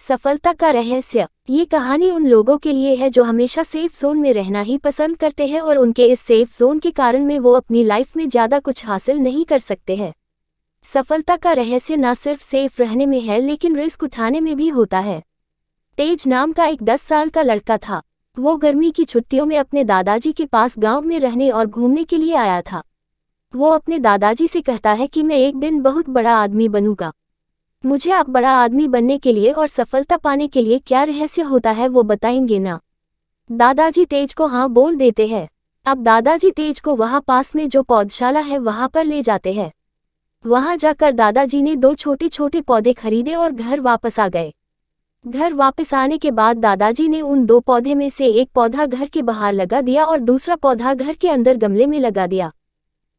सफलता का रहस्य। ये कहानी उन लोगों के लिए है जो हमेशा सेफ जोन में रहना ही पसंद करते हैं और उनके इस सेफ जोन के कारण में वो अपनी लाइफ में ज़्यादा कुछ हासिल नहीं कर सकते हैं। सफलता का रहस्य ना सिर्फ सेफ रहने में है लेकिन रिस्क उठाने में भी होता है। तेज नाम का एक 10 साल का लड़का था। वो गर्मी की छुट्टियों में अपने दादाजी के पास गांव में रहने और घूमने के लिए आया था। वो अपने दादाजी से कहता है कि मैं एक दिन बहुत बड़ा आदमी बनूंगा। मुझे आप बड़ा आदमी बनने के लिए और सफलता पाने के लिए क्या रहस्य होता है वो बताएंगे ना। दादाजी तेज को हाँ बोल देते हैं। अब दादाजी तेज को वहाँ पास में जो पौधशाला है वहाँ पर ले जाते हैं। वहाँ जाकर दादाजी ने 2 छोटे छोटे पौधे खरीदे और घर वापस आ गए। घर वापस आने के बाद दादाजी ने उन 2 पौधे में से एक पौधा घर के बाहर लगा दिया और दूसरा पौधा घर के अंदर गमले में लगा दिया।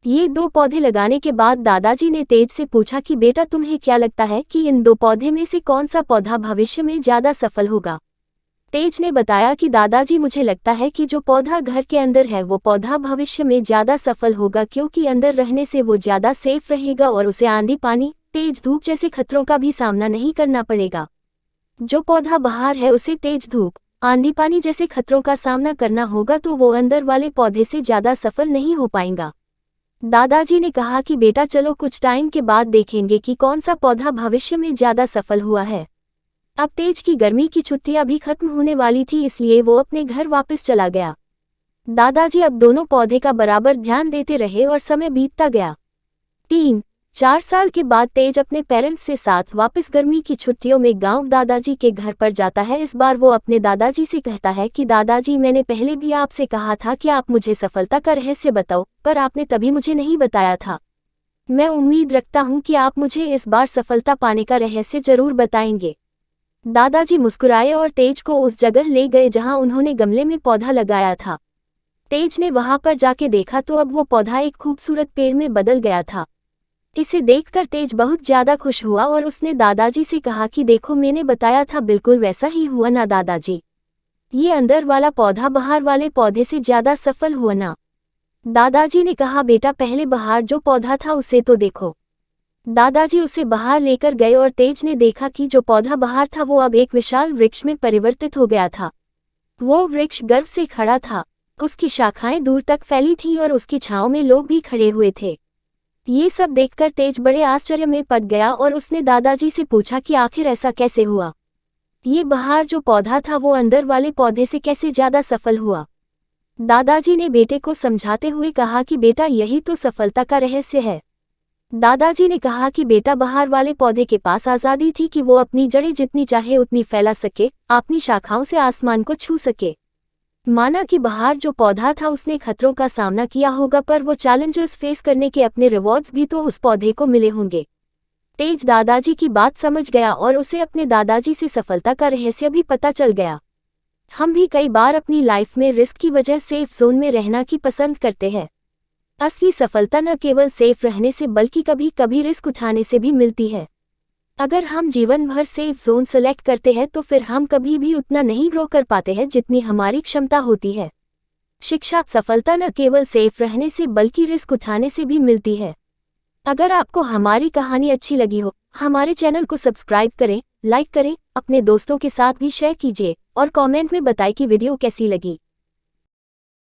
ये 2 पौधे लगाने के बाद दादाजी ने तेज से पूछा कि बेटा तुम्हें क्या लगता है कि इन 2 पौधे में से कौन सा पौधा भविष्य में ज़्यादा सफल होगा। तेज ने बताया कि दादाजी मुझे लगता है कि जो पौधा घर के अंदर है वो पौधा भविष्य में ज़्यादा सफल होगा क्योंकि अंदर रहने से वो ज़्यादा सेफ रहेगा और उसे आंधी पानी तेज धूप जैसे खतरों का भी सामना नहीं करना पड़ेगा। जो पौधा बाहर है उसे तेज धूप आंधी पानी जैसे खतरों का सामना करना होगा तो वो अंदर वाले पौधे से ज़्यादा सफल नहीं हो पाएगा। दादाजी ने कहा कि बेटा चलो कुछ टाइम के बाद देखेंगे कि कौन सा पौधा भविष्य में ज़्यादा सफल हुआ है। अब तेज की गर्मी की छुट्टियां भी खत्म होने वाली थी इसलिए वो अपने घर वापस चला गया। दादाजी अब दोनों पौधे का बराबर ध्यान देते रहे और समय बीतता गया। 3-4 साल के बाद तेज अपने पेरेंट्स से साथ वापस गर्मी की छुट्टियों में गांव दादाजी के घर पर जाता है। इस बार वो अपने दादाजी से कहता है कि दादाजी मैंने पहले भी आपसे कहा था कि आप मुझे सफलता का रहस्य बताओ पर आपने तभी मुझे नहीं बताया था। मैं उम्मीद रखता हूँ कि आप मुझे इस बार सफलता पाने का रहस्य जरूर बताएंगे। दादाजी मुस्कुराए और तेज को उस जगह ले गए जहाँ उन्होंने गमले में पौधा लगाया था। तेज ने वहाँ पर जाके देखा तो अब वो पौधा एक खूबसूरत पेड़ में बदल गया था। इसे देखकर तेज बहुत ज़्यादा खुश हुआ और उसने दादाजी से कहा कि देखो मैंने बताया था बिल्कुल वैसा ही हुआ ना दादाजी। ये अंदर वाला पौधा बाहर वाले पौधे से ज़्यादा सफल हुआ ना। दादाजी ने कहा बेटा पहले बाहर जो पौधा था उसे तो देखो। दादाजी उसे बाहर लेकर गए और तेज ने देखा कि जो पौधा बाहर था वो अब एक विशाल वृक्ष में परिवर्तित हो गया था। वो वृक्ष गर्व से खड़ा था। उसकी शाखाएं दूर तक फैली थीं और उसकी छांव में लोग भी खड़े हुए थे। ये सब देखकर तेज बड़े आश्चर्य में पड़ गया और उसने दादाजी से पूछा कि आखिर ऐसा कैसे हुआ। ये बाहर जो पौधा था वो अंदर वाले पौधे से कैसे ज़्यादा सफल हुआ। दादाजी ने बेटे को समझाते हुए कहा कि बेटा यही तो सफलता का रहस्य है। दादाजी ने कहा कि बेटा बाहर वाले पौधे के पास आज़ादी थी कि वो अपनी जड़ें जितनी चाहे उतनी फैला सके, अपनी शाखाओं से आसमान को छू सके। माना कि बाहर जो पौधा था उसने खतरों का सामना किया होगा पर वो चैलेंजेस फेस करने के अपने रिवॉर्ड्स भी तो उस पौधे को मिले होंगे। तेज दादाजी की बात समझ गया और उसे अपने दादाजी से सफलता का रहस्य भी पता चल गया। हम भी कई बार अपनी लाइफ में रिस्क की वजह सेफ जोन में रहना की पसंद करते हैं। असली सफलता न केवल सेफ रहने से बल्कि कभी कभी रिस्क उठाने से भी मिलती है। अगर हम जीवन भर सेफ जोन सेलेक्ट करते हैं तो फिर हम कभी भी उतना नहीं ग्रो कर पाते हैं जितनी हमारी क्षमता होती है। शिक्षा सफलता न केवल सेफ रहने से बल्कि रिस्क उठाने से भी मिलती है। अगर आपको हमारी कहानी अच्छी लगी हो हमारे चैनल को सब्सक्राइब करें, लाइक करें, अपने दोस्तों के साथ भी शेयर कीजिए और कमेंट में बताएं कि वीडियो कैसी लगी।